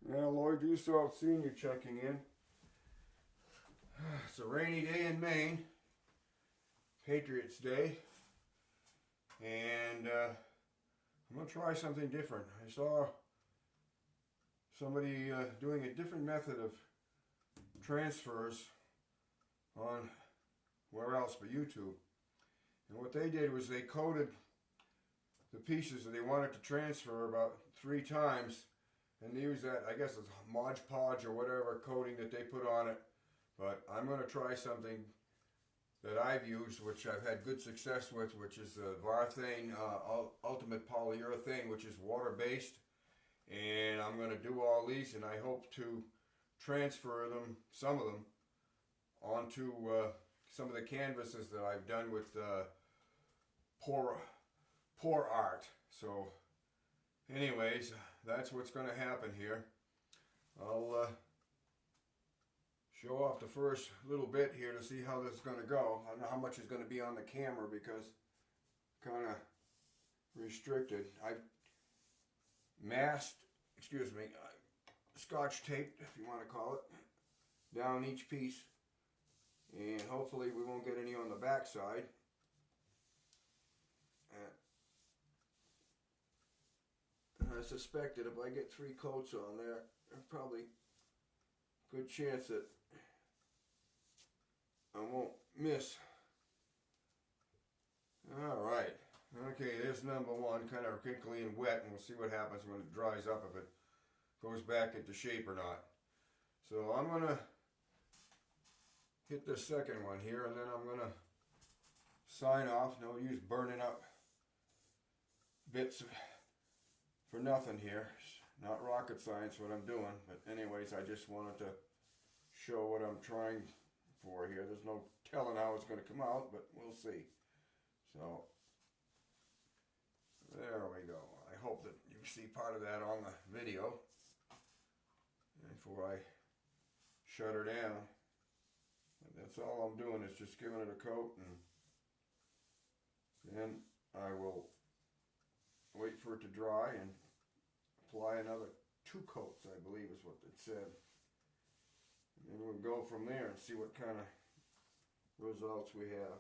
Yeah, Lloyd Dussault Sr. checking in. It's a rainy day in Maine, Patriots Day, and I'm going to try something different. I saw somebody doing a different method of transfers on where else but YouTube. And what they did was they coated the pieces that they wanted to transfer about 3 times, and they used that, I guess it's Mod Podge or whatever coating that they put on it. But I'm going to try something that I've used, which I've had good success with, which is the Varthane Ultimate Polyurethane, which is water-based. And I'm going to do all these, and I hope to transfer them, some of them, onto some of the canvases that I've done with pour art. So anyways, that's what's going to happen here. I'll show off the first little bit here to see how this is going to go. I don't know how much is going to be on the camera because kind of restricted. I've scotch taped, if you want to call it, down each piece, and hopefully we won't get any on the back side. And I suspect that if I get 3 coats on there, there's probably a good chance that I won't miss. Alright, okay, there's number 1, kind of crinkly and wet, and we'll see what happens when it dries up, if it goes back into shape or not. So I'm going to hit the second one here, and then I'm going to sign off. No use burning up bits for nothing here. It's not rocket science what I'm doing, but anyways, I just wanted to show what I'm trying for here. There's no telling how it's going to come out, but we'll see. So there we go. I hope that you see part of that on the video before I shut her down. But that's all I'm doing, is just giving it a coat, and then I will wait for it to dry and apply another 2 coats, I believe is what it said. And then we'll go from there and see what kind of results we have.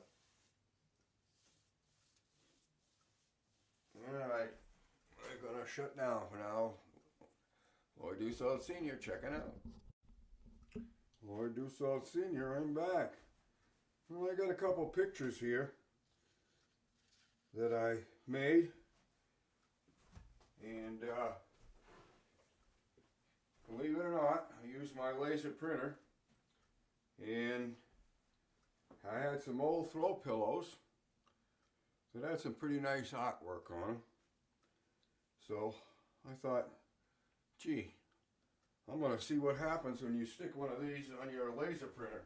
Alright, we're going to shut down for now. Lloyd Dussault Sr. checking out. Lloyd Dussault Sr., I'm back. Well, I got a couple pictures here that I made. And believe it or not, I used my laser printer, and I had some old throw pillows that had some pretty nice artwork on them. So I thought, gee, I'm going to see what happens when you stick one of these on your laser printer.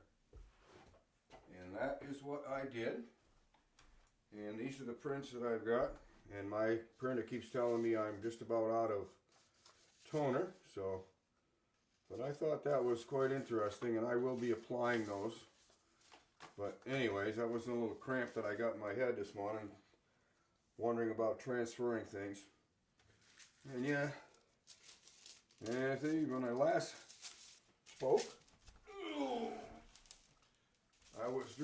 And that is what I did. And these are the prints that I've got. And my printer keeps telling me I'm just about out of toner. But I thought that was quite interesting, and I will be applying those. But anyways, that was a little cramp that I got in my head this morning, wondering about transferring things. And yeah, and I think when I last spoke, I was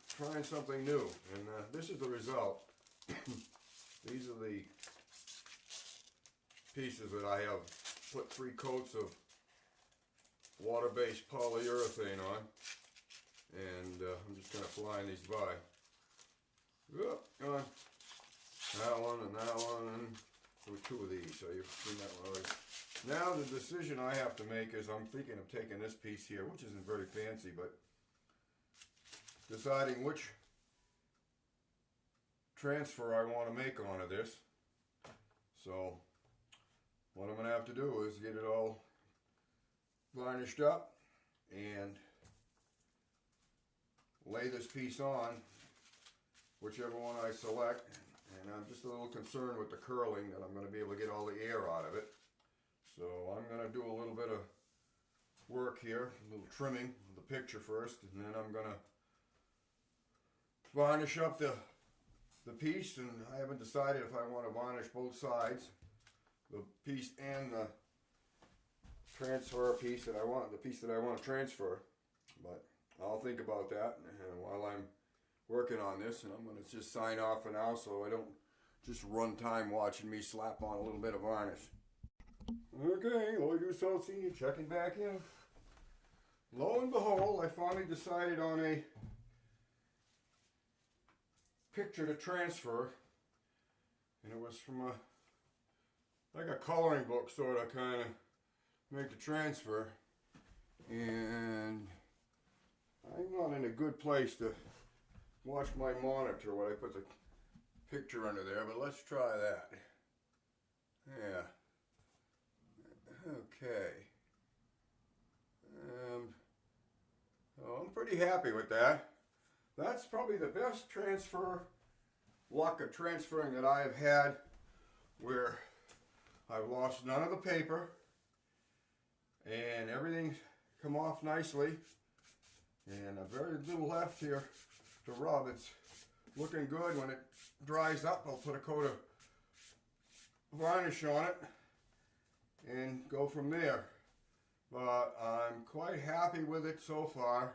trying something new, and this is the result. These are the pieces that I have put 3 coats of water-based polyurethane on, and I'm just kind of flying these by. Come on. That one and that one, and there were 2 of these, so you've seen that one already. Now the decision I have to make is, I'm thinking of taking this piece here, which isn't very fancy, but deciding which transfer I want to make onto this. So what I'm going to have to do is get it all varnished up and lay this piece on, whichever one I select. And I'm just a little concerned with the curling, that I'm going to be able to get all the air out of it. So I'm going to do a little bit of work here, a little trimming of the picture first, and then I'm going to varnish up the piece. And I haven't decided if I want to varnish both sides, the piece and the transfer a piece that I want, the piece that I want to transfer. But I'll think about that while I'm working on this, and I'm going to just sign off for now so I don't just run time watching me slap on a little bit of varnish. Okay, Lloyd Rousseau Sr. checking back in. Lo and behold, I finally decided on a picture to transfer, and it was from like a coloring book sort of kind of make the transfer, and I'm not in a good place to watch my monitor when I put the picture under there, but let's try that. Yeah. Okay. So I'm pretty happy with that. That's probably the best luck of transferring that I have had, where I've lost none of the paper and everything's come off nicely, and a very little left here to rub. It's looking good. When it dries up, I'll put a coat of varnish on it and go from there. But I'm quite happy with it so far,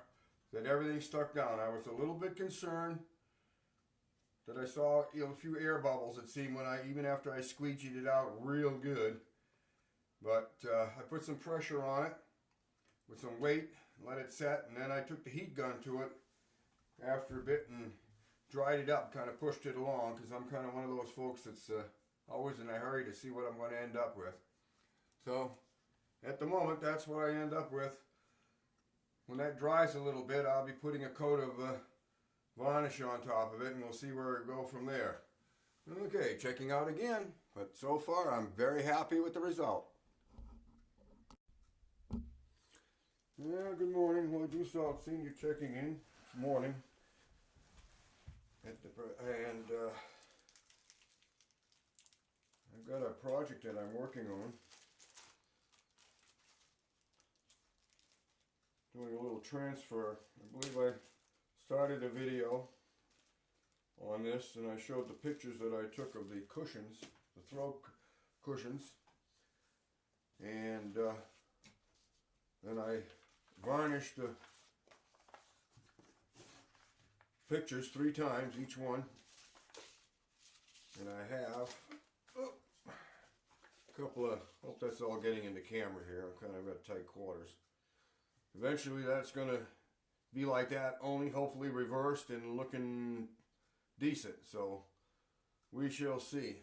that everything stuck down. I was a little bit concerned that I saw a few air bubbles, it seemed, even after I squeegeed it out real good. But I put some pressure on it with some weight, let it set, and then I took the heat gun to it after a bit and dried it up, kind of pushed it along, because I'm kind of one of those folks that's always in a hurry to see what I'm going to end up with. So at the moment, that's what I end up with. When that dries a little bit, I'll be putting a coat of varnish on top of it, and we'll see where it go from there. Okay, checking out again, but so far I'm very happy with the result. Yeah, good morning. Well, I just saw Senior checking in this morning, and I've got a project that I'm working on. Doing a little transfer. I believe I started a video on this, and I showed the pictures that I took of the cushions, the throat cushions, and then I varnished the pictures 3 times each one, and I have a couple of, hope that's all getting into camera here. I'm kind of at tight quarters. Eventually that's going to be like that, only hopefully reversed and looking decent. So we shall see.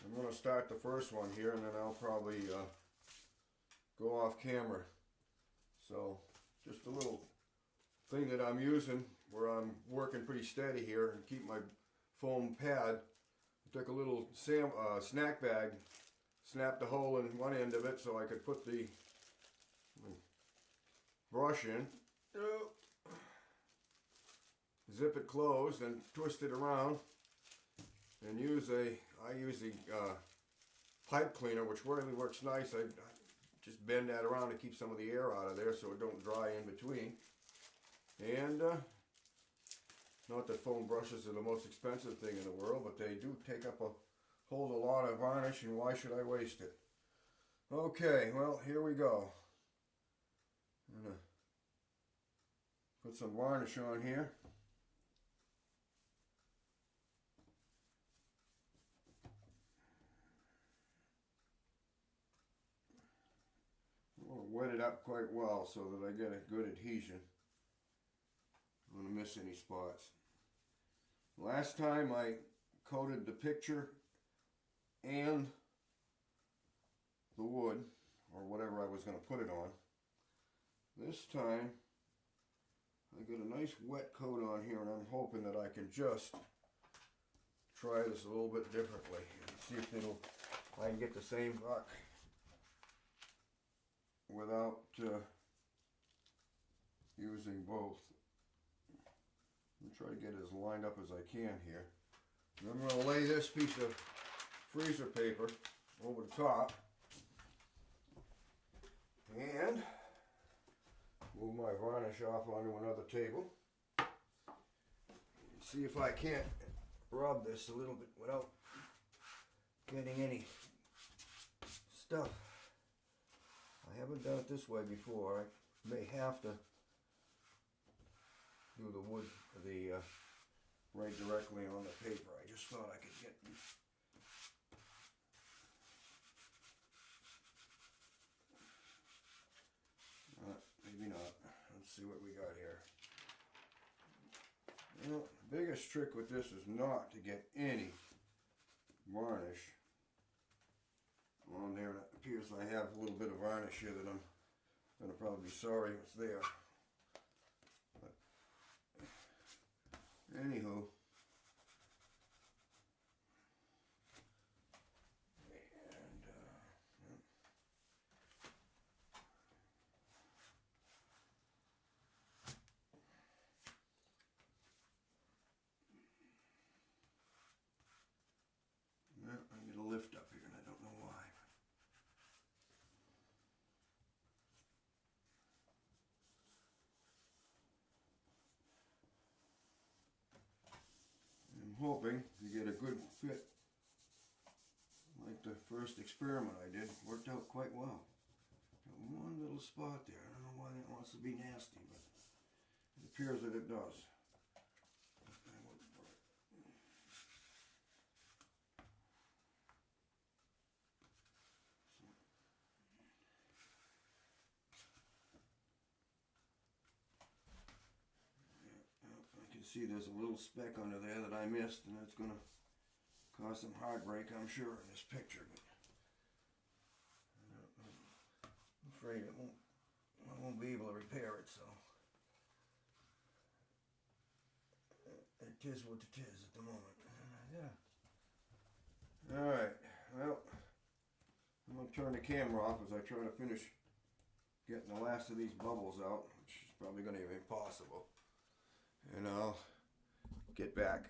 I'm going to start the first one here, and then I'll probably go off camera. So just a little thing that I'm using where I'm working pretty steady here and keep my foam pad. I took a little snack bag, snapped a hole in one end of it so I could put the brush in, zip it closed, and twist it around, and I use the pipe cleaner, which really works nice. I just bend that around to keep some of the air out of there so it don't dry in between. And not that foam brushes are the most expensive thing in the world, but they do hold a lot of varnish, and why should I waste it? Okay, well, here we go. I'm going to put some varnish on here. I'll wet it up quite well so that I get a good adhesion. I don't want to miss any spots. Last time I coated the picture and the wood, or whatever I was going to put it on. This time I get a nice wet coat on here, and I'm hoping that I can just try this a little bit differently and see if I can get the same luck without using both. I'm try to get it as lined up as I can here. And I'm going to lay this piece of freezer paper over the top and move my varnish off onto another table. See if I can't rub this a little bit without getting any stuff I haven't done it this way before. I may have to do the wood, right directly on the paper. I just thought I could get. Maybe not. Let's see what we got here. You know, the biggest trick with this is not to get any varnish on there. It appears I have a little bit of varnish here that I'm going to probably be sorry it's there. But, anywho. I get a lift up here and I don't know why. I'm hoping to get a good fit like the first experiment I did. Worked out quite well. Got one little spot there. I don't know why that wants to be nasty, but it appears that it does. See, there's a little speck under there that I missed, and that's going to cause some heartbreak, I'm sure, in this picture. But I'm afraid I won't be able to repair it. So it is what it is at the moment. Yeah. All right. Well, I'm going to turn the camera off as I try to finish getting the last of these bubbles out, which is probably going to be impossible. And I'll get back.